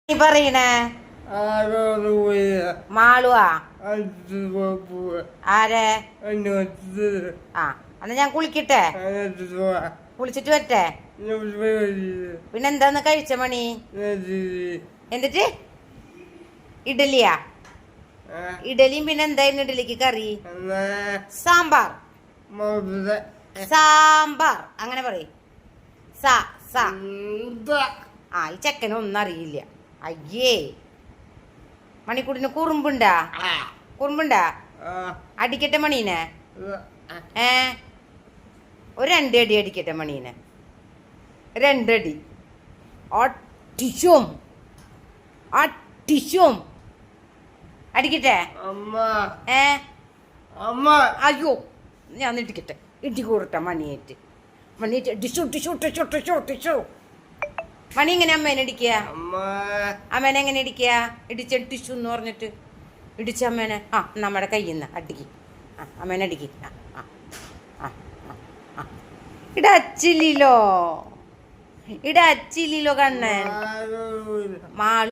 നീ പറയണേ മാളുവാ ആരെ ആ എന്നാ ഞാൻ കുളിക്കട്ടെ കുളിച്ചിട്ട് വരട്ടെ പിന്നെന്താന്ന് കഴിച്ച മണി എന്നിട്ട് ഇഡലിയാ ഇഡലിയും പിന്നെ എന്തായിരുന്നു ഇഡലിക്ക് കറി സാമ്പാർ സാമ്പാർ അങ്ങനെ പറയും ആ ഈ ചെക്കനൊന്നും അറിയില്ല അയ്യേ മണിക്കൂട്ടിന് കുറുമ്പുണ്ടാ അടിക്കട്ടെ മണീനെ ഒരു 2 അടി അടിക്കട്ടെ മണീനെ 2 അടി അടിച്ചും അടിക്കട്ടെ അയ്യോ ഞാൻ ഇടിക്കട്ടെ ഇടിക്കൂറട്ടെ മണിയേറ്റ് ടിഷു ടിഷു ടിഷു ടിഷു ടിഷു മണി എങ്ങനെ അമ്മേനെ ഇടിക്കുക അമ്മേനെ എങ്ങനെ ഇടിക്കുക ഇടിച്ച ടിഷു എന്ന് പറഞ്ഞിട്ട് ഇടിച്ച അമ്മേനെ നമ്മുടെ കയ്യിൽ നിന്ന് അടിക്ക് അമ്മേനെ അടിക്ക് ഇടച്ചില്ലോ കണ്ണൻ മാളു